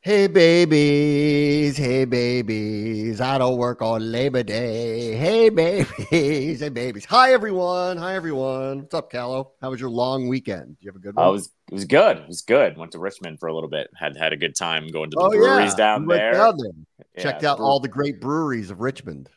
Hey babies, I don't work on Labor Day. Hey babies, hey babies. Hi everyone, hi everyone. What's up, Callow? How was your long weekend? You have a good one? It was good. It was good. Went to Richmond for a little bit. Had a good time going to the Oh breweries yeah, we down went there. down there. Yeah, Checked out all the great breweries of Richmond.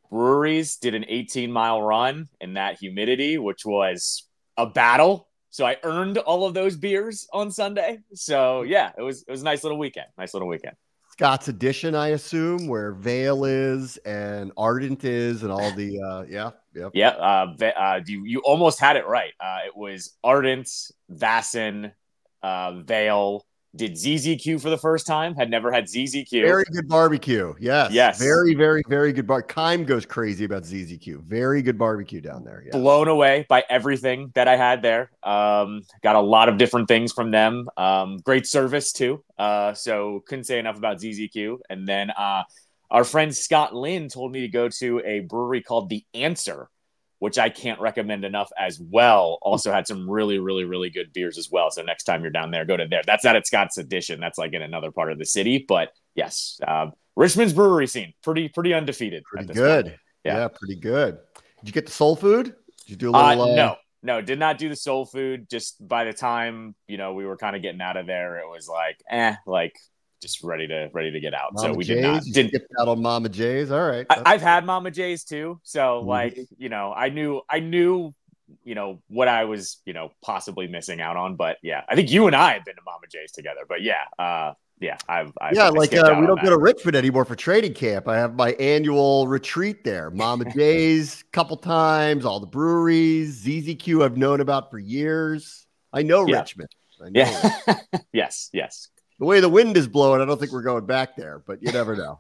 breweries. Did an 18-mile run in that humidity, which was a battle. So I earned all of those beers on Sunday. So yeah, it was a nice little weekend. Nice little weekend. Scott's Edition, I assume, where Vale is and Ardent is, and all the yep. Yeah, you almost had it right. It was Ardent, Vassen, Vale. Did ZZQ for the first time. Had never had ZZQ. Very good barbecue. Yes. Yes, Very good bar. Kime goes crazy about ZZQ. Very good barbecue down there. Yes. blown away by everything that I had there. Got a lot of different things from them. Great service too. So couldn't say enough about ZZQ. And then our friend Scott Lynn told me to go to a brewery called The Answer, which I can't recommend enough as well. Also had some really, really, really good beers as well. So next time you're down there, go to there. That's not at Scott's Edition. That's like in another part of the city. But yes, Richmond's brewery scene, pretty undefeated. Pretty good. Yeah, pretty good. Did you get the soul food? Did you do a little? No, did not do the soul food. Just by the time we were kind of getting out of there, it was like just ready to get out. Mama So we J's? didn't Skip out on Mama J's. All right. I've had Mama J's too. So I knew what I was possibly missing out on. But yeah, I think you and I have been to Mama J's together. But yeah, I've we don't go to Richmond anymore for training camp. I have my annual retreat there. Mama J's couple times, all the breweries, ZZQ I've known about for years. I know Richmond. I know yes. The way the wind is blowing, I don't think we're going back there, but you never know.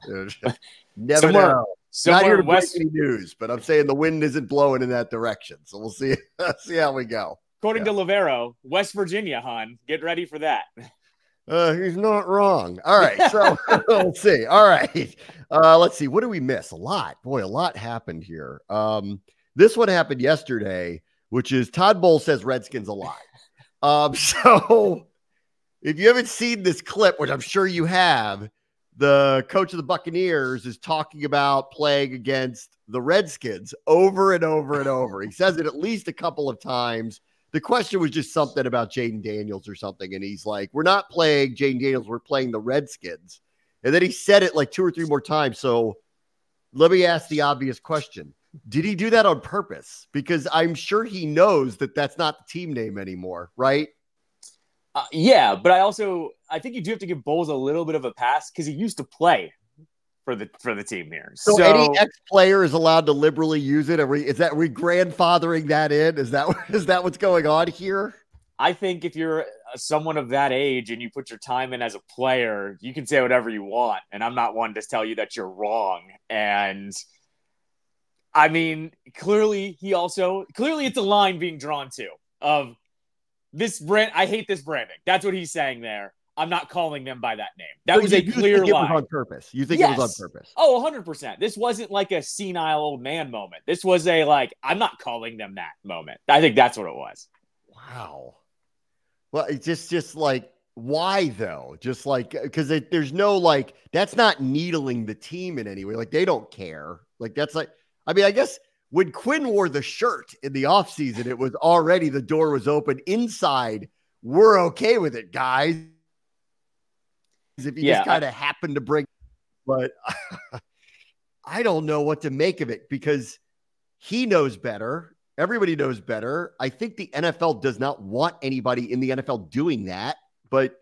Never know. Not here to break any news, but I'm saying the wind isn't blowing in that direction. So we'll see how we go. According to Lavero, West Virginia, hon. Get ready for that. He's not wrong. All right. So let's see. All right. Let's see. What did we miss? A lot. Boy, a lot happened here. This one happened yesterday, which is Todd Bowles says Redskins alive. So if you haven't seen this clip, which I'm sure you have, the coach of the Buccaneers is talking about playing against the Redskins over and over and over. He says it at least a couple of times. The question was just something about Jaden Daniels or something. And he's like, we're not playing Jaden Daniels. We're playing the Redskins. And then he said it like 2 or 3 more times. So let me ask the obvious question. Did he do that on purpose? Because I'm sure he knows that that's not the team name anymore, right? Yeah, but I think you do have to give Bowles a little bit of a pass because he used to play for the team here. So any ex-player is allowed to liberally use it? Are we grandfathering that in? Is that what's going on here? I think if you're someone of that age and you put your time in as a player, you can say whatever you want. And I'm not one to tell you that you're wrong. And I mean, clearly it's a line being drawn to of this brand. I hate this branding. That's what he's saying there. I'm not calling them by that name. That was a clear lie. It was on purpose. You think it was on purpose? Oh, 100%. This wasn't like a senile old man moment. This was I'm not calling them that moment. I think that's what it was. Wow. Well, it's just like, why though? Just like, because there's no that's not needling the team in any way. Like, they don't care. Like, that's like, I mean, I guess when Quinn wore the shirt in the offseason, it was already, the door was open. Inside, we're okay with it, guys. If you just kind of happen to bring, but I don't know what to make of it because he knows better. Everybody knows better. I think the NFL does not want anybody in the NFL doing that, but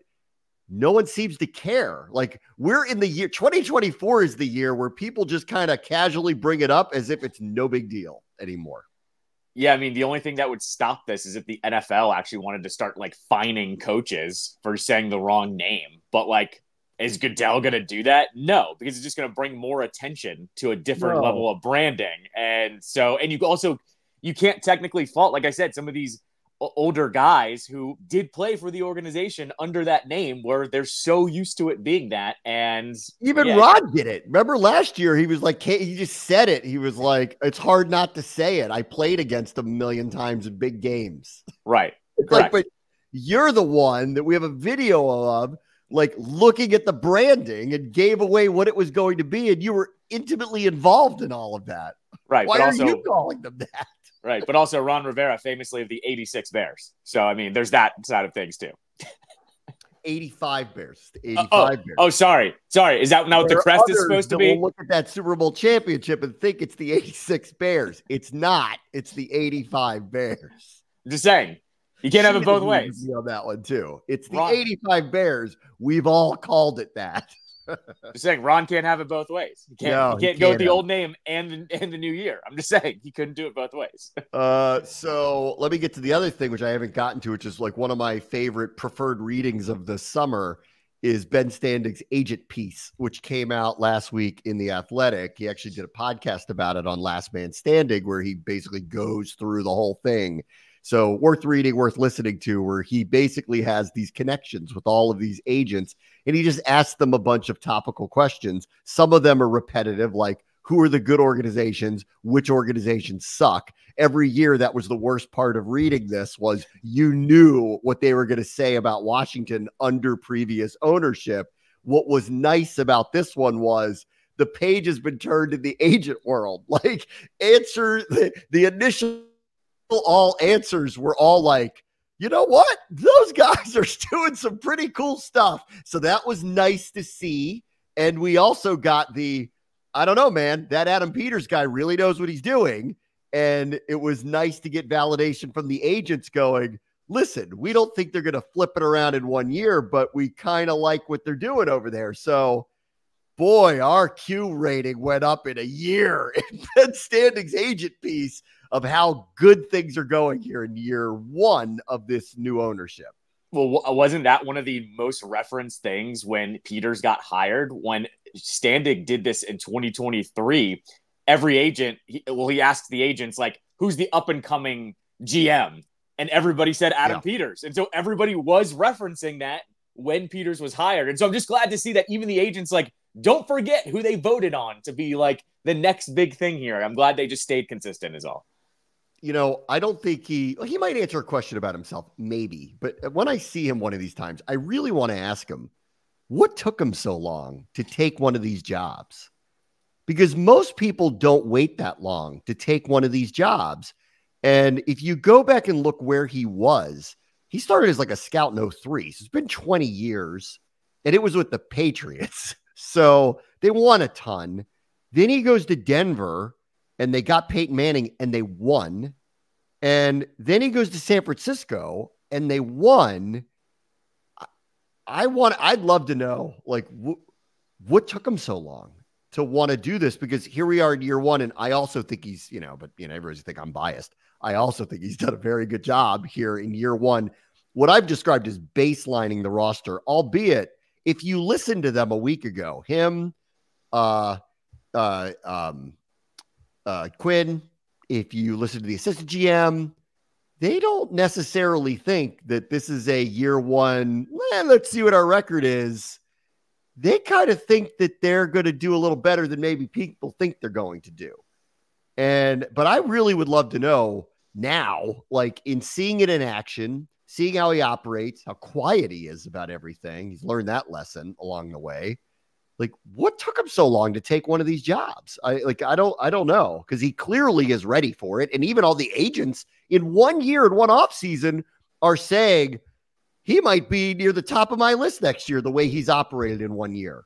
no one seems to care. Like, we're in the year 2024 is the year where people just kind of casually bring it up as if it's no big deal anymore. Yeah, I mean, the only thing that would stop this is if the NFL actually wanted to start fining coaches for saying the wrong name. But is Goodell going to do that? No, because it's just going to bring more attention to a different level of branding. And you can't technically fault, like I said, some of these older guys who did play for the organization under that name where they're so used to it being that. And even Rod did it. Remember last year, he was like, he just said it. He was like, it's hard not to say it. I played against him 1,000,000 times in big games. Right. It's like, but you're the one that we have a video of like looking at the branding and gave away what it was going to be. And you were intimately involved in all of that. Right. Why but are also, you calling them that? Right. But also Ron Rivera, famously of the 86 Bears. So, I mean, there's that side of things too. 85 Bears. 85 Bears. Oh, sorry. Is that not what the crest is supposed to be? We'll look at that Super Bowl championship and think it's the 86 Bears. It's not. It's the 85 Bears. I'm just saying. You can't have it both ways. On that one too. It's the 85 Bears. We've all called it that. Just saying, Ron can't have it both ways. He can't go with the old name and the new year. I'm just saying he couldn't do it both ways. So let me get to the other thing, which I haven't gotten to, which is like one of my favorite preferred readings of the summer is Ben Standig's Agent piece, which came out last week in The Athletic. He actually did a podcast about it on Last Man Standing, where he basically goes through the whole thing. So worth reading, worth listening to, where he basically has these connections with all of these agents, and he just asks them a bunch of topical questions. Some of them are repetitive, like who are the good organizations, which organizations suck. Every year, that was the worst part of reading this, was you knew what they were going to say about Washington under previous ownership. What was nice about this one was the page has been turned in the agent world. Like the initial all answers were all like, you know what? Those guys are doing some pretty cool stuff. So that was nice to see. And we also got I don't know, man, that Adam Peters guy really knows what he's doing. And it was nice to get validation from the agents going, listen, we don't think they're going to flip it around in 1 year, but we kind of like what they're doing over there. So boy, our Q rating went up in a year in Ben Standig's agent piece of how good things are going here in year one of this new ownership. Well, wasn't that one of the most referenced things when Peters got hired? When Standig did this in 2023, every agent, he asked the agents, like, who's the up-and-coming GM? And everybody said Adam Peters. And so everybody was referencing that when Peters was hired. And so I'm just glad to see that even the agents, like, don't forget who they voted on to be, like, the next big thing here. I'm glad they just stayed consistent is all. You know, I don't think he might answer a question about himself, maybe. But when I see him one of these times, I really want to ask him, what took him so long to take one of these jobs? Because most people don't wait that long to take one of these jobs. And if you go back and look where he was, he started as like a scout in 03. So it's been 20 years, and it was with the Patriots. So they won a ton. Then he goes to Denver, and they got Peyton Manning and they won. And then he goes to San Francisco and they won. I'd love to know, like, what took him so long to want to do this? Because here we are in year one. And I also think he's, everybody's think I'm biased. I also think he's done a very good job here in year one. What I've described as baselining the roster, albeit if you listen to them a week ago, him, Quinn, if you listen to the assistant GM, they don't necessarily think that this is a year one. Let's see what our record is. They kind of think that they're going to do a little better than maybe people think they're going to do. But I really would love to know now, like in seeing it in action, seeing how he operates, how quiet he is about everything. He's learned that lesson along the way. Like, what took him so long to take one of these jobs? I don't know, because he clearly is ready for it. And even all the agents in 1 year and one off season are saying he might be near the top of my list next year, the way he's operated in 1 year.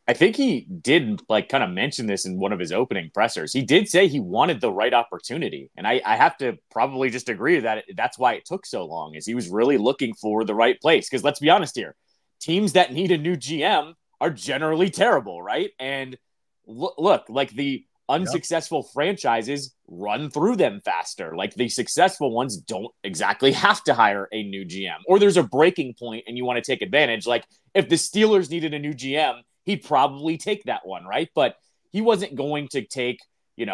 I think he did kind of mention this in one of his opening pressers. He did say he wanted the right opportunity. And I have to probably just agree that that's why it took so long, is he was really looking for the right place. Because let's be honest here, teams that need a new GM are generally terrible, right? And look, like the unsuccessful franchises run through them faster. Like the successful ones don't exactly have to hire a new GM, or there's a breaking point and you want to take advantage. Like if the Steelers needed a new GM, he'd probably take that one, right? But he wasn't going to take, this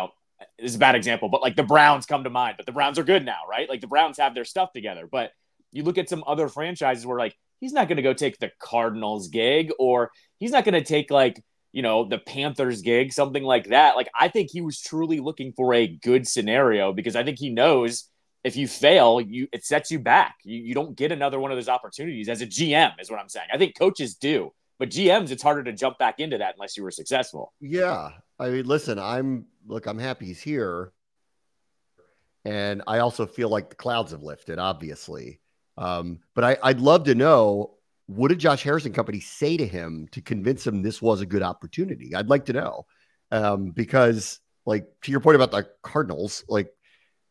is a bad example, but like the Browns come to mind, but the Browns are good now, right? Like the Browns have their stuff together, but you look at some other franchises where like, he's not going to go take the Cardinals gig, or he's not going to take the Panthers gig, something like that. Like, I think he was truly looking for a good scenario, because I think he knows if you fail, it sets you back. You don't get another one of those opportunities as a GM, is what I'm saying. I think coaches do, but GMs, it's harder to jump back into that unless you were successful. Yeah. I mean, listen, I'm happy he's here. And I also feel like the clouds have lifted, obviously. But I'd love to know, what did Josh Harrison Company say to him to convince him this was a good opportunity? I'd like to know. Because, like, to your point about the Cardinals, like,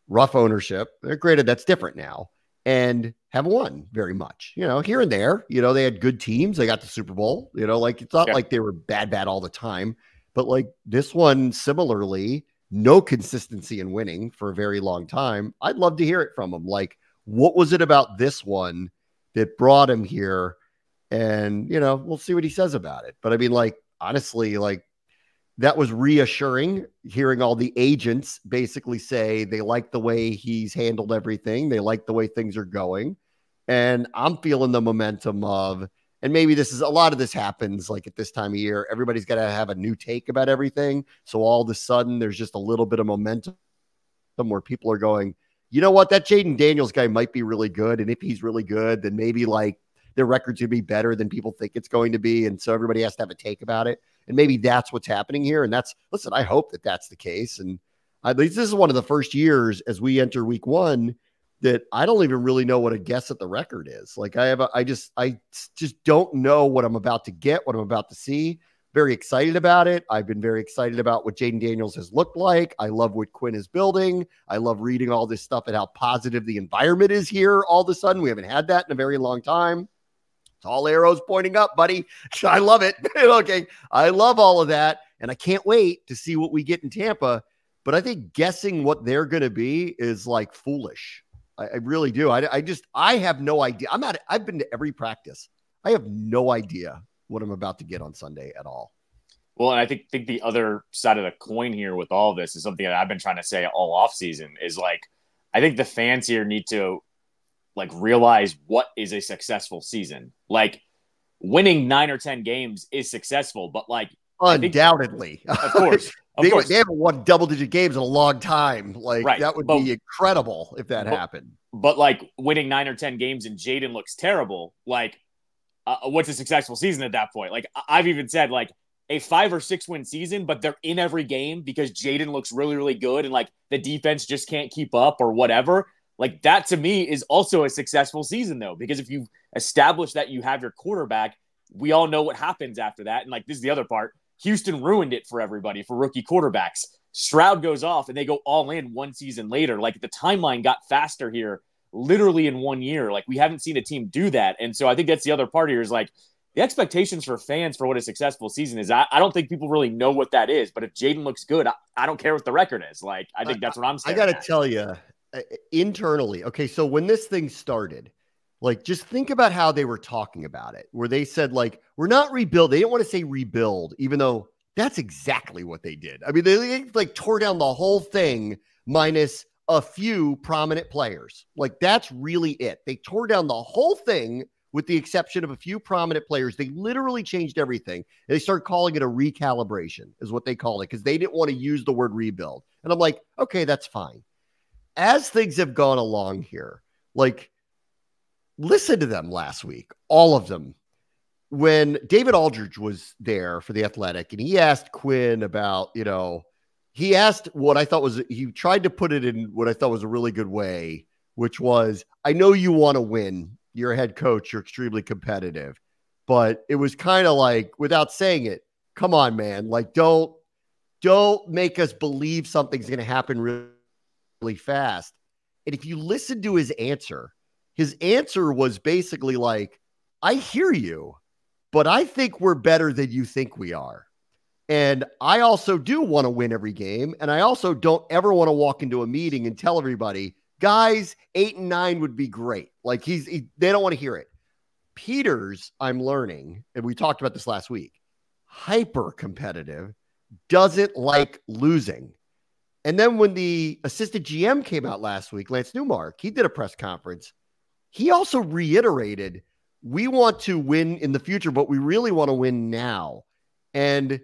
rough ownership, granted, that's different now, and haven't won very much, here and there. They had good teams. They got the Super Bowl, like, it's not like they were bad all the time. But, like, this one, similarly, no consistency in winning for a very long time. I'd love to hear it from him. Like, what was it about this one that brought him here? And, we'll see what he says about it. But I mean, like, honestly, like, that was reassuring, hearing all the agents basically say they like the way he's handled everything. They like the way things are going. And I'm feeling the momentum of, and maybe a lot of this happens like at this time of year, everybody's got to have a new take about everything. So all of a sudden there's just a little bit of momentum where people are going, you know what, that Jaden Daniels guy might be really good. And if he's really good, then maybe like their record's going to be better than people think it's going to be. And so everybody has to have a take about it. And maybe that's what's happening here. And listen, I hope that that's the case. And at least this is one of the first years as we enter week one that I don't even really know what a guess at the record is. Like I just don't know what I'm about to get, what I'm about to see. Very excited about it. I've been very excited about what Jaden Daniels has looked like. I love what Quinn is building. I love reading all this stuff and how positive the environment is here. All of a sudden, we haven't had that in a very long time. It's all arrows pointing up, buddy. I love it. Okay. I love all of that. And I can't wait to see what we get in Tampa. But I think guessing what they're going to be is like foolish. I really do. I have no idea. I've been to every practice. I have no idea what I'm about to get on Sunday at all. Well, and I think the other side of the coin here with all of this is something that I've been trying to say all off season is like, I think the fans here need to like realize what is a successful season. Like winning 9 or 10 games is successful, but like undoubtedly, of course. They haven't won double-digit games in a long time. Like that would be incredible if that happened. But like winning 9 or 10 games and Jaden looks terrible. Like, what's a successful season at that point? Like I've even said like a 5 or 6 win season, but they're in every game because Jaden looks really, really good and like the defense just can't keep up or whatever. Like that to me is also a successful season though, because if you establish that you have your quarterback, we all know what happens after that. And like this is the other part. Houston ruined it for everybody, for rookie quarterbacks. Stroud goes off and they go all in one season later. Like the timeline got faster here, literally in 1 year. Like we haven't seen a team do that. And so I think that's the other part here is like the expectations for fans for what a successful season is. I don't think people really know what that is. But if Jaden looks good, I don't care what the record is. Like I think that's what I'm saying. I got to tell you, internally, okay, so when this thing started, like, just think about how they were talking about it, where they said, like, we're not rebuild. They didn't want to say rebuild, even though that's exactly what they did. I mean, they like tore down the whole thing minus a few prominent players. Like, that's really it. They tore down the whole thing with the exception of a few prominent players. They literally changed everything. They started calling it a recalibration is what they called it because they didn't want to use the word rebuild. And I'm like, okay, that's fine. As things have gone along here, like, listen to them last week, all of them. When David Aldridge was there for the Athletic and he asked Quinn about, he asked what I thought was, he tried to put it in what I thought was a really good way, which was, I know you want to win. You're a head coach. You're extremely competitive. But it was kind of like, without saying it, come on, man. Like, don't make us believe something's going to happen really fast. And if you listen to his answer was basically like, I hear you, but I think we're better than you think we are. And I also do want to win every game. And I also don't ever want to walk into a meeting and tell everybody, guys, 8 and 9 would be great. Like they don't want to hear it. Peters, I'm learning, and we talked about this last week, hyper competitive, doesn't like losing. And then when the assistant GM came out last week, Lance Newmark, he did a press conference. He also reiterated, we want to win in the future, but we really want to win now. And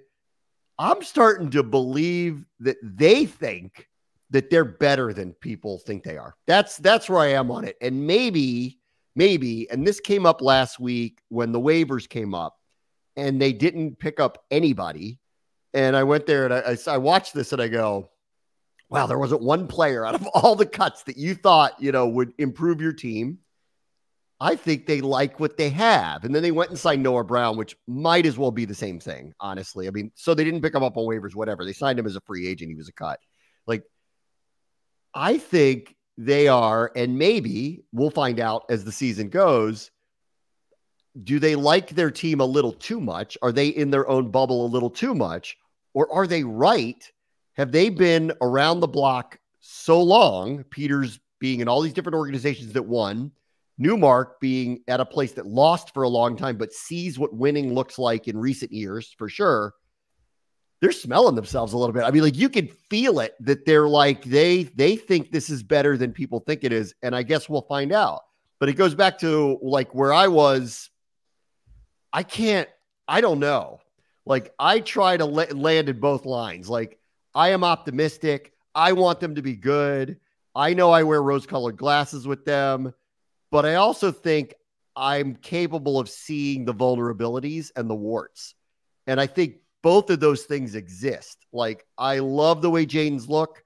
I'm starting to believe that they think that they're better than people think they are. That's where I am on it. And maybe, and this came up last week when the waivers came up and they didn't pick up anybody. And I went there and I watched this and I go, wow, there wasn't one player out of all the cuts that you thought, would improve your team. I think they like what they have. And then they went and signed Noah Brown, which might as well be the same thing, honestly. I mean, so they didn't pick him up on waivers, whatever. They signed him as a free agent. He was a cut. Like, I think they are, and maybe we'll find out as the season goes, do they like their team a little too much? Are they in their own bubble a little too much? Or are they right? Have they been around the block so long, Peters being in all these different organizations that won, Newmark being at a place that lost for a long time, but sees what winning looks like in recent years, for sure. They're smelling themselves a little bit. I mean, like, you can feel it that they're like, they think this is better than people think it is. And I guess we'll find out. But it goes back to like where I was. I don't know. Like, I try to land in both lines. Like, I am optimistic. I want them to be good. I know I wear rose-colored glasses with them, but I also think I'm capable of seeing the vulnerabilities and the warts. And I think both of those things exist. Like, I love the way Jaden's looked.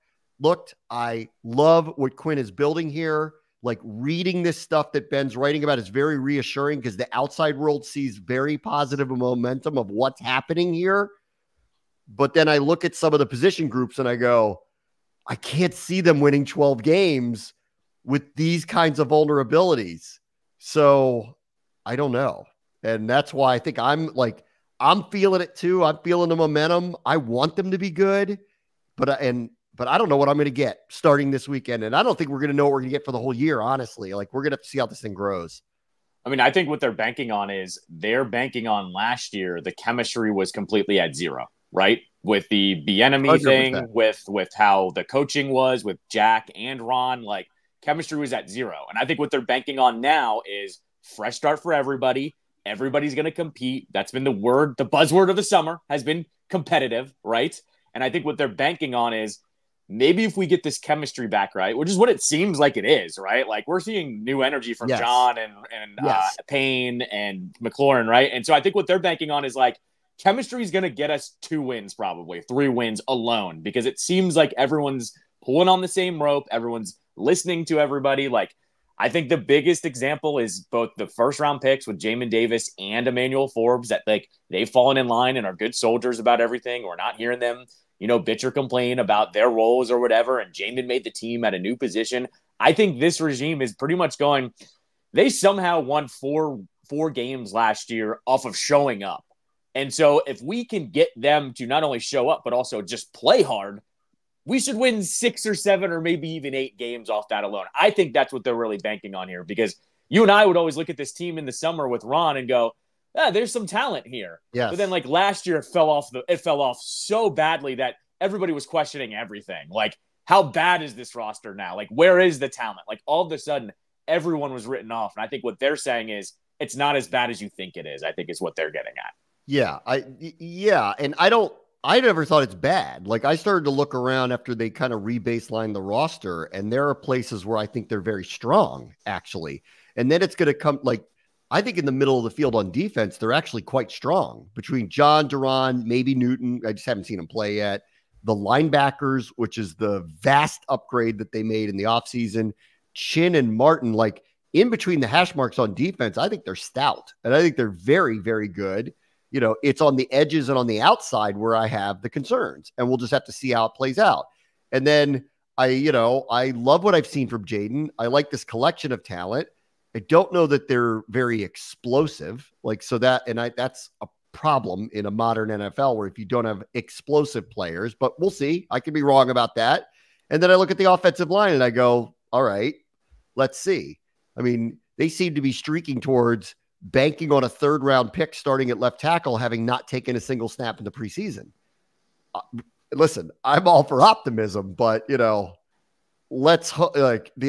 I love what Quinn is building here. Like, reading this stuff that Ben's writing about is very reassuring because the outside world sees very positive momentum of what's happening here. But then I look at some of the position groups and I go, I can't see them winning 12 games with these kinds of vulnerabilities. So I don't know. And that's why I think I'm feeling it too. I'm feeling the momentum. I want them to be good, but I don't know what I'm going to get starting this weekend. And I don't think we're going to know what we're going to get for the whole year, honestly. Like, we're going to have to see how this thing grows. I mean, I think what they're banking on last year, the chemistry was completely at zero, right? With the Bieniemy thing, with how the coaching was with Jack and Ron, like, chemistry was at zero. And I think what they're banking on now is fresh start for everybody. Everybody's going to compete. That's been the buzzword of the summer has been competitive, right? And I think what they're banking on is maybe if we get this chemistry back right, which is what it seems like it is, right? Like, we're seeing new energy from John and Payne and McLaurin, right? And so I think what they're banking on is like, chemistry is going to get us 2 wins, probably 3 wins alone, because it seems like everyone's pulling on the same rope. Everyone's listening to everybody. Like, I think the biggest example is both the first round picks with Jamin Davis and Emmanuel Forbes, that like they've fallen in line and are good soldiers about everything. We're not hearing them, bitch or complain about their roles or whatever. And Jamin made the team at a new position. I think this regime is pretty much going, they somehow won four games last year off of showing up. And so if we can get them to not only show up, but also just play hard, we should win 6 or 7 or maybe even 8 games off that alone. I think that's what they're really banking on here, because you and I would always look at this team in the summer with Ron and go, there's some talent here. Yes. But then like last year, it fell off so badly that everybody was questioning everything. Like, how bad is this roster now? Like, where is the talent? Like, all of a sudden, everyone was written off. And I think what they're saying is it's not as bad as you think it is, I think is what they're getting at. Yeah. And I never thought it's bad. Like, I started to look around after they kind of rebaseline the roster, and there are places where I think they're very strong, actually. And then it's going to come, like, I think in the middle of the field on defense, they're actually quite strong between John, Duran, maybe Newton. I just haven't seen him play yet. The linebackers, which is the vast upgrade that they made in the offseason, Chin and Martin, like, in between the hash marks on defense, I think they're stout, and I think they're very, very good. It's on the edges and on the outside where I have the concerns, and we'll just have to see how it plays out. And then I love what I've seen from Jaden. I like this collection of talent. I don't know that they're very explosive, that's a problem in a modern NFL where if you don't have explosive players, but we'll see. I could be wrong about that. And then I look at the offensive line and I go, all right, let's see. I mean, they seem to be streaking towards banking on a 3rd round pick starting at left tackle, having not taken a single snap in the preseason. Listen, I'm all for optimism, but the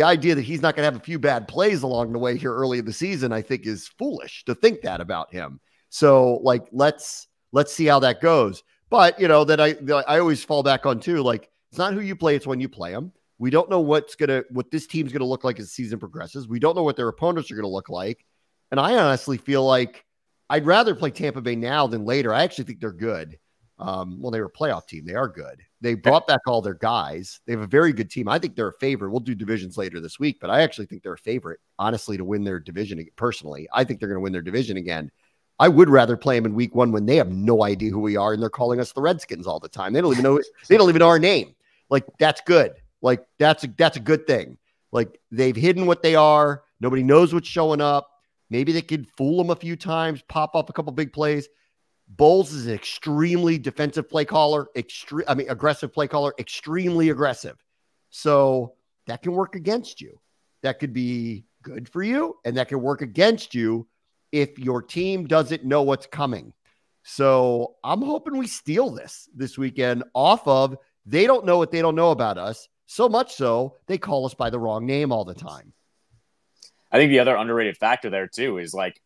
idea that he's not going to have a few bad plays along the way here early in the season, I think is foolish to think that about him. So let's see how that goes. But, that I always fall back on too, like, It's not who you play, it's when you play them. We don't know what this team's going to look like as the season progresses. We don't know what their opponents are going to look like. And I honestly feel like I'd rather play Tampa Bay now than later. I actually think they're good. Well, they were a playoff team. They are good. They brought back all their guys. They have a very good team. I think they're a favorite. We'll do divisions later this week, but I actually think they're a favorite, honestly, to win their division. Personally, I think they're going to win their division again. I would rather play them in week 1 when they have no idea who we are and they're calling us the Redskins all the time. They don't even know. They don't even know our name. Like, that's good. Like, that's a good thing. Like, they've hidden what they are. Nobody knows what's showing up. Maybe they could fool them a few times, pop up a couple big plays. Bowles is an extremely defensive play caller, aggressive play caller, extremely aggressive. So that can work against you. That could be good for you, and that can work against you if your team doesn't know what's coming. So I'm hoping we steal this weekend off of they don't know what they don't know about us, so much so they call us by the wrong name all the time. I think the other underrated factor there, too, is like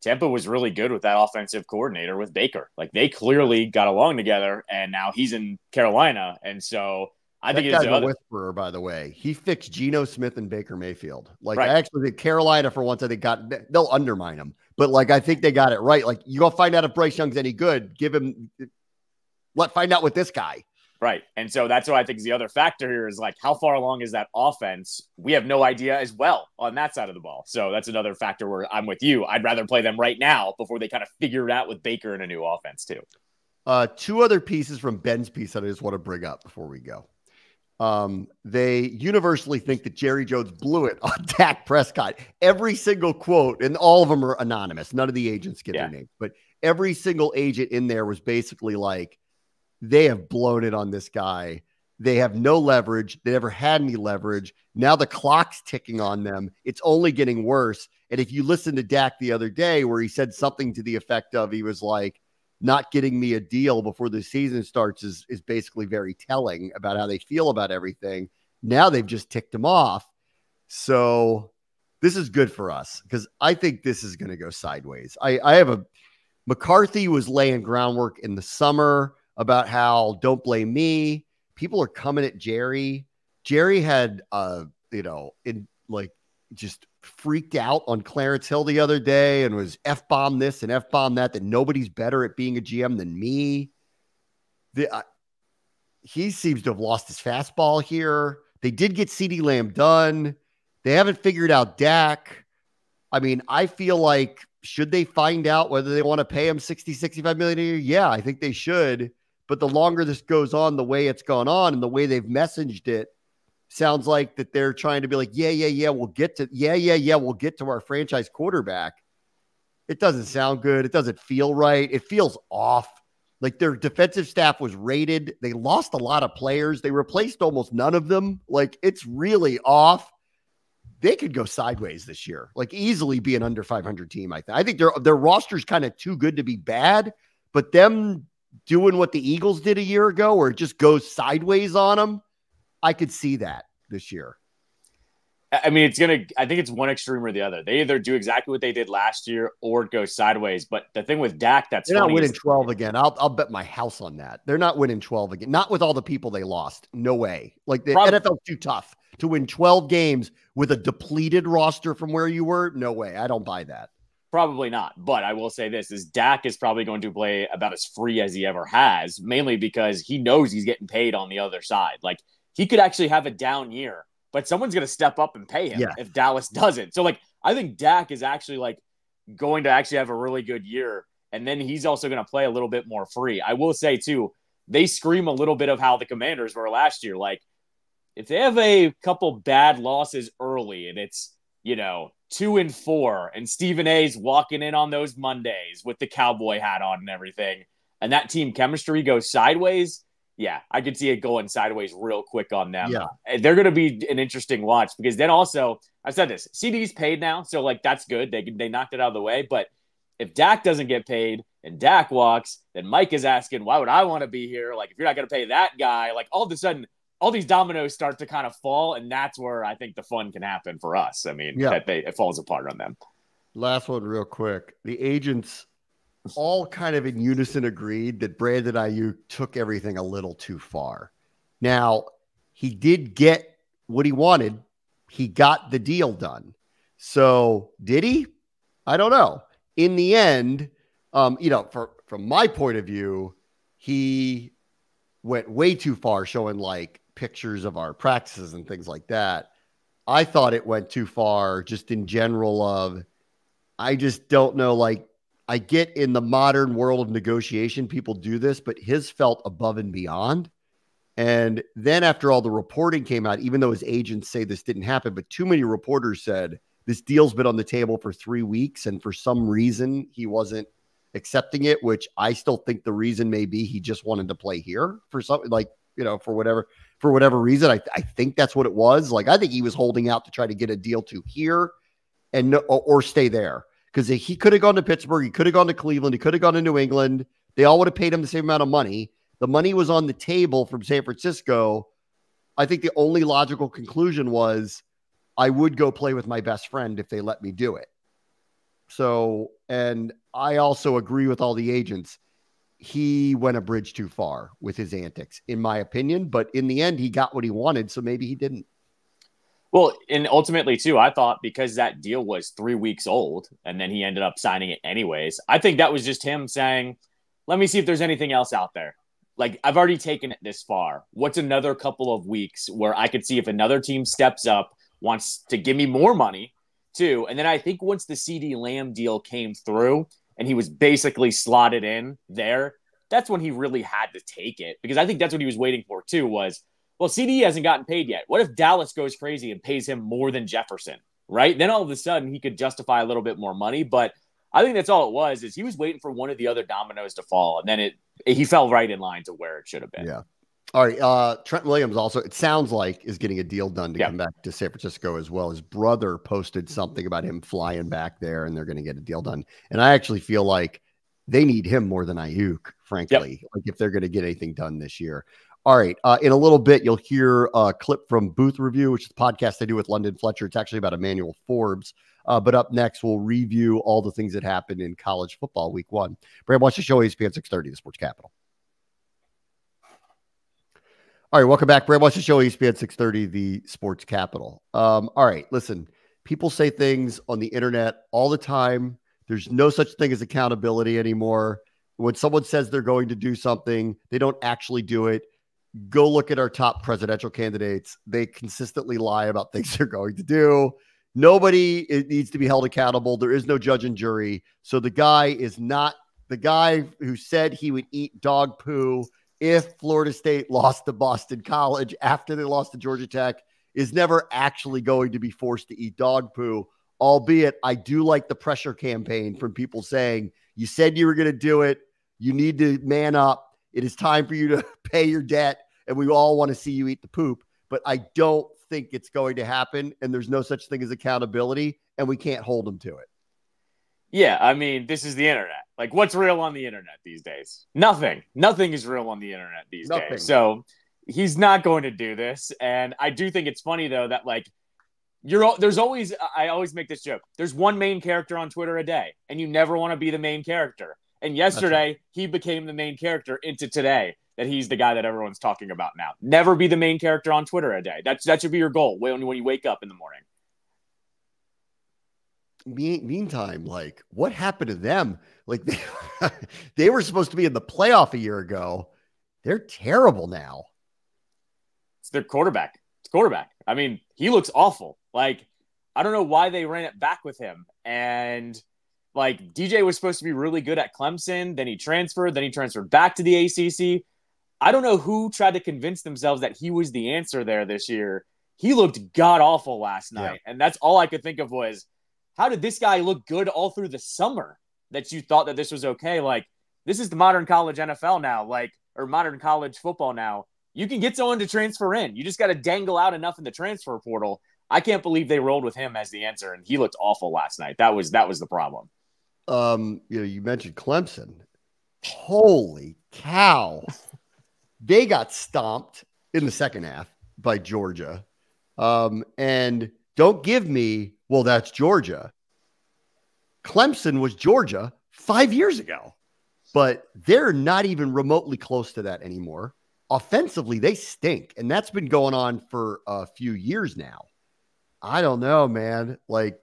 Tampa was really good with that offensive coordinator with Baker. Like, they clearly got along together, and now he's in Carolina. And so I think he's a whisperer, by the way. He fixed Geno Smith and Baker Mayfield. Like, right. I actually think Carolina, for once, they'll undermine him. But, like, I think they got it right. Like, you go find out if Bryce Young's any good. Find out with this guy. Right. And so that's what I think is the other factor here is like, how far along is that offense? We have no idea as well on that side of the ball. So that's another factor where I'm with you. I'd rather play them right now before they kind of figure it out with Baker and a new offense too. 2 other pieces from Ben's piece that I just want to bring up before we go. They universally think that Jerry Jones blew it on Dak Prescott. Every single quote, and all of them are anonymous. None of the agents get their names, but every single agent in there was basically like, they have blown it on this guy. They have no leverage. They never had any leverage. Now the clock's ticking on them. It's only getting worse. And if you listen to Dak the other day where he said something to the effect of, he was like, not getting me a deal before the season starts is basically very telling about how they feel about everything. Now they've just ticked him off. So this is good for us because I think this is going to go sideways. McCarthy was laying groundwork in the summer about how don't blame me. People are coming at Jerry. Jerry had, just freaked out on Clarence Hill the other day and was F-bomb this and F-bomb that nobody's better at being a GM than me. He seems to have lost his fastball here. They did get CeeDee Lamb done. They haven't figured out Dak. I mean, I feel like, should they find out whether they want to pay him $60-65 million a year? Yeah, I think they should. But the longer this goes on, the way it's gone on and the way they've messaged it, sounds like that they're trying to be like, we'll get to our franchise quarterback. It doesn't sound good. It doesn't feel right. It feels off. Like, their defensive staff was rated. They lost a lot of players. They replaced almost none of them. Like, it's really off. They could go sideways this year, like easily be an under 500 team. I think their roster's kind of too good to be bad, but them doing what the Eagles did a year ago, where it just goes sideways on them, I could see that this year. I mean, I think it's one extreme or the other. They either do exactly what they did last year or it goes sideways. But the thing with Dak, they're not winning 12 again. I'll bet my house on that. They're not winning 12 again. Not with all the people they lost. No way. Like, the NFL's too tough to win 12 games with a depleted roster from where you were. No way. I don't buy that. Probably not. But I will say this is Dak is probably going to play about as free as he ever has, mainly because he knows he's getting paid on the other side. Like, he could actually have a down year, but someone's going to step up and pay him if Dallas doesn't. So, like, I think Dak is actually, like, going to actually have a really good year, and then he's also going to play a little bit more free. I will say, too, they scream a little bit of how the Commanders were last year. Like, if they have a couple bad losses early and it's, 2-4 and Stephen A's walking in on those Mondays with the cowboy hat on and everything, and that team chemistry goes sideways, I could see it going sideways real quick on them. Yeah. They're going to be an interesting watch because then also, I've said this, CD's paid now, so like that's good. They knocked it out of the way. But if Dak doesn't get paid and Dak walks, then Mike is asking, why would I want to be here? Like, if you're not going to pay that guy, like all of a sudden, all these dominoes start to kind of fall, and that's where I think the fun can happen for us. I mean, it falls apart on them. Last one real quick. The agents all kind of in unison agreed that Brandon Ayuk took everything a little too far. Now, he did get what he wanted. He got the deal done. So did he? I don't know. In the end, from my point of view, he went way too far showing like pictures of our practices and things like that. I thought it went too far just in general of, I just don't know. Like, I get in the modern world of negotiation, people do this, but his felt above and beyond. And then after all the reporting came out, even though his agents say this didn't happen, but too many reporters said this deal's been on the table for 3 weeks. And for some reason, he wasn't accepting it, which I still think the reason may be he just wanted to play here for something like, for whatever reason. I think that's what it was. Like, I think he was holding out to try to get a deal to here and or stay there. Because he could have gone to Pittsburgh, he could have gone to Cleveland, he could have gone to New England. They all would have paid him the same amount of money. The money was on the table from San Francisco. I think the only logical conclusion was I would go play with my best friend if they let me do it. So, and I also agree with all the agents. He went a bridge too far with his antics, in my opinion. But in the end, he got what he wanted, so maybe he didn't. Well, and ultimately, too, I thought because that deal was 3 weeks old and then he ended up signing it anyways, I think that was just him saying, let me see if there's anything else out there. Like, I've already taken it this far. What's another couple of weeks where I could see if another team steps up, wants to give me more money, too. And then I think once the CD Lamb deal came through and he was basically slotted in there, that's when he really had to take it. Because I think that's what he was waiting for, too, was, well, CD hasn't gotten paid yet. What if Dallas goes crazy and pays him more than Jefferson, right? Then all of a sudden he could justify a little bit more money. But I think that's all it was, is he was waiting for one of the other dominoes to fall. And then he fell right in line to where it should have been. Yeah. All right. Trent Williams also, it sounds like, is getting a deal done to come back to San Francisco as well. His brother posted something about him flying back there and they're going to get a deal done. And I actually feel like they need him more than Ayuk, frankly, like if they're going to get anything done this year. All right. In a little bit, you'll hear a clip from Booth Review, which is the podcast I do with London Fletcher. It's actually about Emmanuel Forbes. But up next, we'll review all the things that happened in college football week 1. Bram, watch the show, ESPN 630, the Sports Capital. All right, welcome back. Bram, watch the show, ESPN 630, the Sports Capital. All right, listen, people say things on the internet all the time. There's no such thing as accountability anymore. When someone says they're going to do something, they don't actually do it. Go look at our top presidential candidates. They consistently lie about things they're going to do. Nobody needs to be held accountable. There is no judge and jury. So the guy is not the guy who said he would eat dog poo if Florida State lost to Boston College after they lost to Georgia Tech is never actually going to be forced to eat dog poo. Albeit, I do like the pressure campaign from people saying, you said you were going to do it. You need to man up. It is time for you to pay your debt. And we all want to see you eat the poop. But I don't think it's going to happen. And there's no such thing as accountability. And we can't hold them to it. Yeah, I mean, this is the internet. Like, what's real on the internet these days? Nothing. Nothing is real on the internet these days. So he's not going to do this. And I do think it's funny, though, that, like, there's always, I always make this joke. There's one main character on Twitter a day, and you never want to be the main character. And yesterday, he became the main character into today, that he's the guy that everyone's talking about now. Never be the main character on Twitter a day. That should be your goal when you wake up in the morning. Meantime, like, what happened to them? Like, they were supposed to be in the playoff a year ago. They're terrible now. It's their quarterback. I mean, he looks awful. Like, I don't know why they ran it back with him. And, like, DJ was supposed to be really good at Clemson. Then he transferred back to the ACC. I don't know who tried to convince themselves that he was the answer there this year. He looked god-awful last night. Yeah. And that's all I could think of was, how did this guy look good all through the summer that you thought that this was okay? Like, this is the modern college NFL now, like, or modern college football now. You can get someone to transfer in. You just got to dangle out enough in the transfer portal. I can't believe they rolled with him as the answer, and he looked awful last night. That was the problem. You mentioned Clemson. Holy cow. They got stomped in the second half by Georgia. And don't give me, well, that's Georgia. Clemson was Georgia 5 years ago, but they're not even remotely close to that anymore. offensively, they stink. And that's been going on for a few years now. I don't know, man. Like,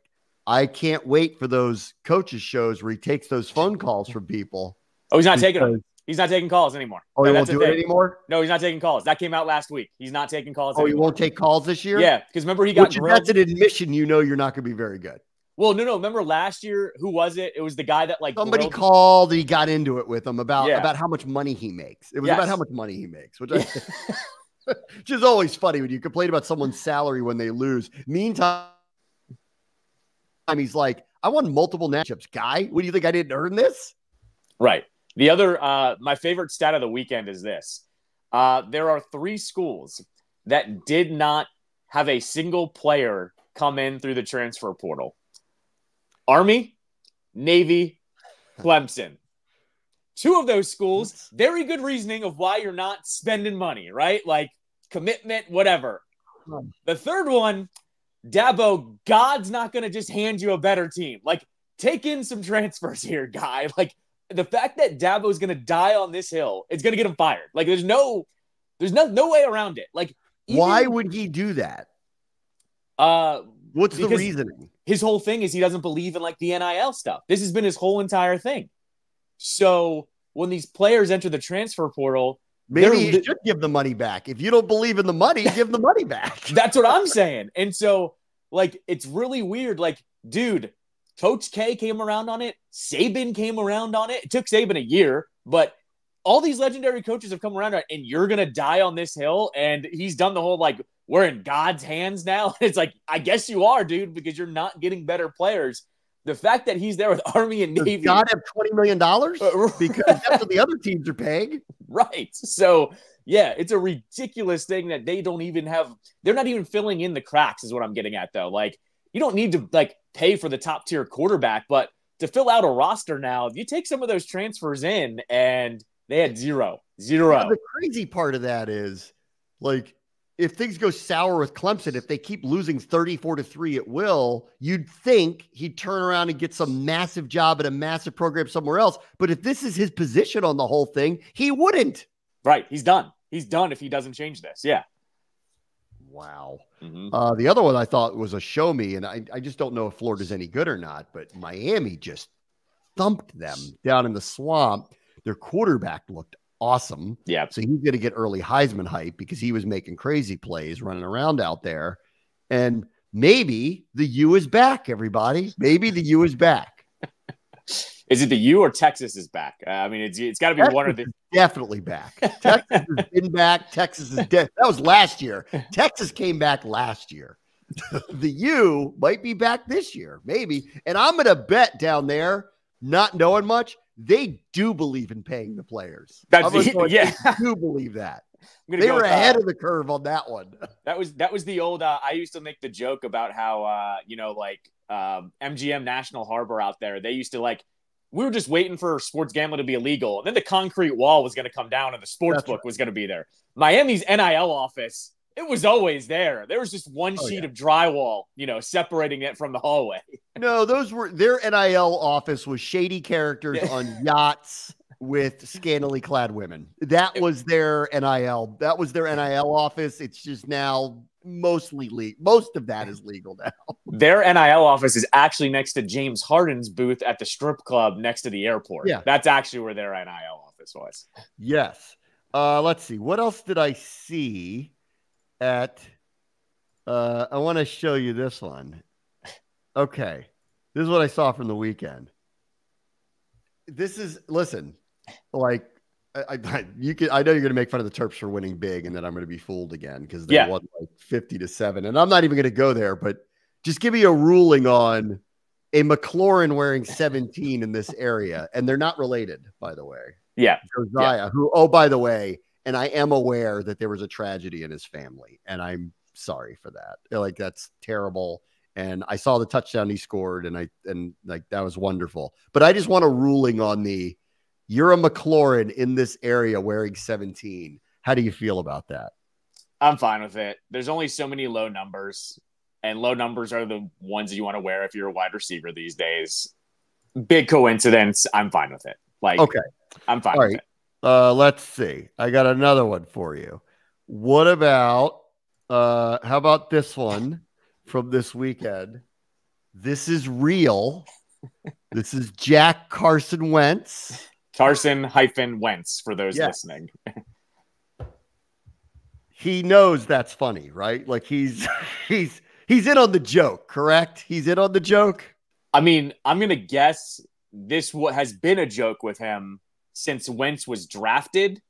I can't wait for those coaches shows where he takes those phone calls from people. Oh, he's not taking them. He's not taking calls anymore. Oh, he won't do it anymore? No, he's not taking calls. That came out last week. He's not taking calls anymore. He won't take calls this year? Yeah, because remember he got grilled. That's an admission you know you're not going to be very good. Well, no. Remember last year, who was it? It was the guy that like somebody called and he got into it with him about how much money he makes. It was about how much money he makes, which which is always funny when you complain about someone's salary when they lose. Meantime, he's like, I won multiple championships, guy. What do you think? I didn't earn this? Right. The other, my favorite stat of the weekend is this. There are 3 schools that did not have a single player come in through the transfer portal. Army, Navy, Clemson. 2 of those schools, very good reasoning of why you're not spending money, right? Like commitment, whatever. The third one, Dabo, God's not going to just hand you a better team. Like, take in some transfers here, guy. Like, the fact that Dabo is going to die on this hill, it's going to get him fired. Like, there's no way around it. Like, why would he do that? What's the reasoning? His whole thing is he doesn't believe in like the NIL stuff. This has been his whole entire thing. So when these players enter the transfer portal, maybe you should give the money back. If you don't believe in the money, give the money back. That's what I'm saying. And so, like, it's really weird. Like, dude, Coach K came around on it. Saban came around on it. It took Saban a year, but all these legendary coaches have come around on it, and you're going to die on this hill. And he's done the whole, like, we're in God's hands now. It's like, I guess you are, dude, because you're not getting better players. The fact that he's there with Army and Navy. Does God have $20 million? Because that's what the other teams are paying. Right. So, yeah, it's a ridiculous thing that they don't even have. They're not even filling in the cracks is what I'm getting at, though. Like, you don't need to, like, pay for the top-tier quarterback, but to fill out a roster now, you take some of those transfers in, and they had zero. Yeah, the crazy part of that is, like, if things go sour with Clemson, if they keep losing 34-3 at will, you'd think he'd turn around and get some massive job at a massive program somewhere else. But if this is his position on the whole thing, he wouldn't. Right. He's done. He's done if he doesn't change this. Yeah. Wow. Mm-hmm. The other one I thought was a show me, and I just don't know if Florida's any good or not, but Miami just thumped them down in the swamp. Their quarterback looked awesome. Yeah. So he's going to get early Heisman hype because he was making crazy plays running around out there. And maybe the U is back, everybody. Maybe the U is back. Is it the U or Texas is back? I mean, it's got to be Texas one of the. Definitely back. Texas has been back. Texas is dead. That was last year. Texas came back last year. The U might be back this year, maybe. And I'm going to bet down there, not knowing much, they do believe in paying the players. Yeah, they do believe that. They were ahead of the curve on that one. That was the old. I used to make the joke about how MGM National Harbor out there. They used to we were just waiting for sports gambling to be illegal, and then the concrete wall was going to come down, and the sports book was going to be there. Miami's NIL office. It was always there. There was just one sheet of drywall, separating it from the hallway. No, their NIL office was shady characters on yachts with scantily clad women. That was their NIL. That was their NIL office. It's just now mostly legal. Most of that is legal now. Their NIL office is actually next to James Harden's booth at the strip club next to the airport. Yeah. That's actually where their NIL office was. Yes. Let's see. What else did I see? I want to show you this one. Okay. This is what I saw from the weekend. Listen, like I know you're going to make fun of the Terps for winning big, and then I'm going to be fooled again because they won 50-7. And I'm not even going to go there, but just give me a ruling on a McLaurin wearing 17 in this area. And they're not related, by the way. Yeah. Josiah, who, oh, by the way, and I am aware that there was a tragedy in his family, and I'm sorry for that. Like, that's terrible. And I saw the touchdown he scored, and that was wonderful. But I just want a ruling on you're a McLaurin in this area wearing 17. How do you feel about that? I'm fine with it. There's only so many low numbers, and low numbers are the ones that you want to wear if you're a wide receiver these days. Big coincidence. I'm fine with it. Okay. I'm fine with it. Let's see. I got another one for you. What about how about this one from this weekend? This is real. This is Jack Carson Wentz. Carson-Wentz for those listening. He knows that's funny, right? Like he's in on the joke, correct? He's in on the joke. I mean, I'm gonna guess this has been a joke with him since Wentz was drafted,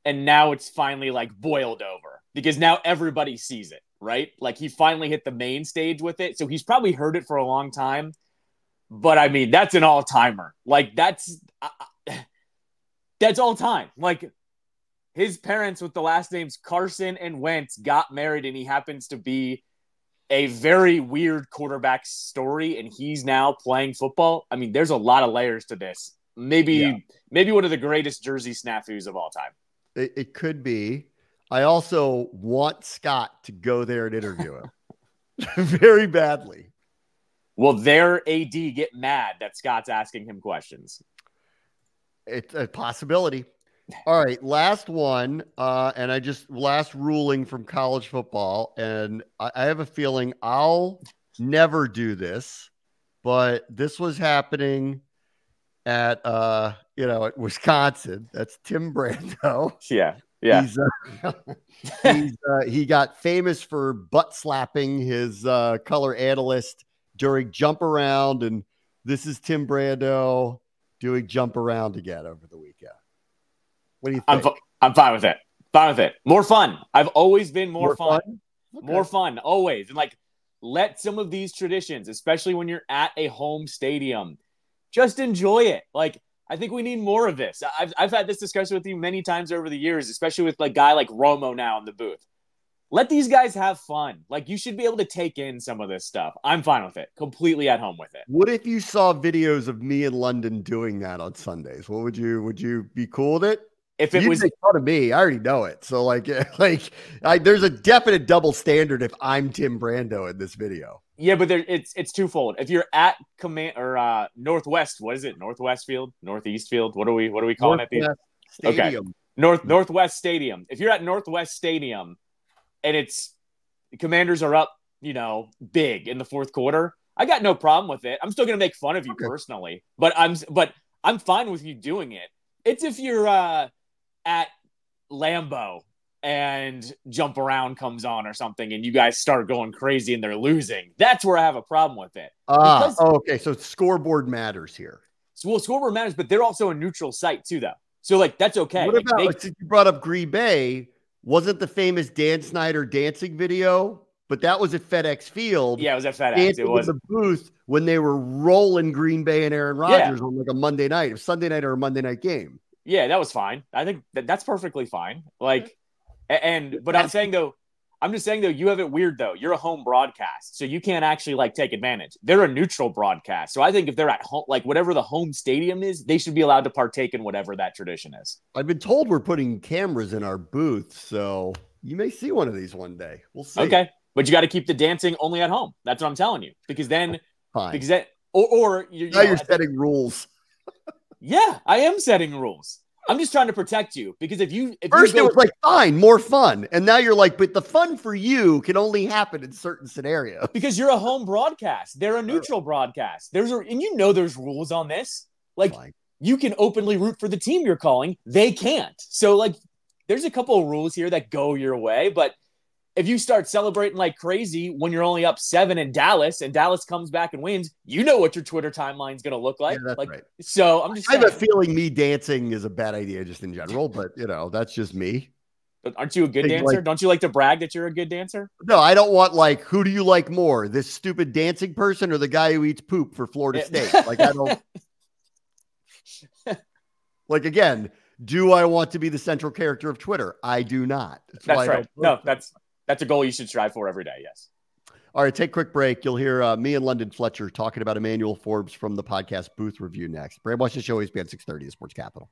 and now it's finally like boiled over because now everybody sees it, right? Like he finally hit the main stage with it, so he's probably heard it for a long time. But I mean, that's an all-timer. Like that's all time. Like his parents with the last names Carson and Wentz got married, and he happens to be a very weird quarterback story, and he's now playing football. I mean, there's a lot of layers to this. Maybe one of the greatest jersey snafus of all time. It could be. I also want Scott to go there and interview him very badly. Will their AD get mad that Scott's asking him questions? It's a possibility. All right, last one, and last ruling from college football, and I have a feeling I'll never do this, but this was happening at at Wisconsin. That's Tim Brando. Yeah. He got famous for butt slapping his color analyst during jump around, and this is Tim Brando doing jump around again over the weekend. What do you think? I'm fine with it. Fine with it. More fun. I've always been more fun. Okay. More fun, always. And like, let some of these traditions, especially when you're at a home stadium, just enjoy it. Like, I think we need more of this. I've had this discussion with you many times over the years, especially with like guy like Romo now in the booth. Let these guys have fun. Like, you should be able to take in some of this stuff. I'm fine with it. Completely at home with it. What if you saw videos of me in London doing that on Sundays? What would you be cool with it? If it was make fun of me, I already know it. So there's a definite double standard if I'm Tim Brando in this video. Yeah, but it's twofold. If you're at Northwest, what is it? Northwest Field, Northeast Field. What are we calling it? Stadium. Okay, Northwest Stadium. If you're at Northwest Stadium, and the Commanders are up, big in the fourth quarter, I got no problem with it. I'm still gonna make fun of you personally, but I'm fine with you doing it. It's if you're at Lambeau and jump around comes on or something and you guys start going crazy and they're losing. That's where I have a problem with it. Okay. So scoreboard matters here. Well, scoreboard matters, but they're also a neutral site too, though. So like, that's okay. What about, since you brought up Green Bay, wasn't the famous Dan Snyder dancing video, but that was at FedEx Field. Yeah, it was at FedEx. It was in the booth when they were rolling Green Bay and Aaron Rodgers on like a Monday night, a Sunday night or a Monday night game. Yeah, that was fine. I think that's perfectly fine. Like, but I'm just saying though, you have it weird though. You're a home broadcast, so you can't actually like take advantage. They're a neutral broadcast. So I think if they're at home, like whatever the home stadium is, they should be allowed to partake in whatever that tradition is. I've been told we're putting cameras in our booth, so you may see one of these one day. We'll see. Okay. But you got to keep the dancing only at home. That's what I'm telling you. Because then, fine. Because that, or you're setting rules. Yeah, I am setting rules. I'm just trying to protect you because if first it was like fine, more fun, and now you're like, but the fun for you can only happen in certain scenarios because you're a home broadcast. They're a neutral broadcast. There's rules on this. Like you can openly root for the team you're calling. They can't. So like, there's a couple of rules here that go your way, but if you start celebrating like crazy when you're only up 7 in Dallas and Dallas comes back and wins, you know what your Twitter timeline is going to look like. Yeah, that's right. So I'm just I have a feeling me dancing is a bad idea just in general, but that's just me. But aren't you a good dancer? Don't you like to brag that you're a good dancer? No, I don't want like, who do you like more? This stupid dancing person or the guy who eats poop for Florida State? Like, I don't like, again, do I want to be the central character of Twitter? I do not. That's right. No, that's a goal you should strive for every day. Yes. All right, take a quick break. You'll hear me and London Fletcher talking about Emmanuel Forbes from the podcast Booth Review next. Brad, watch the show. ESPN 630 Sports Capital.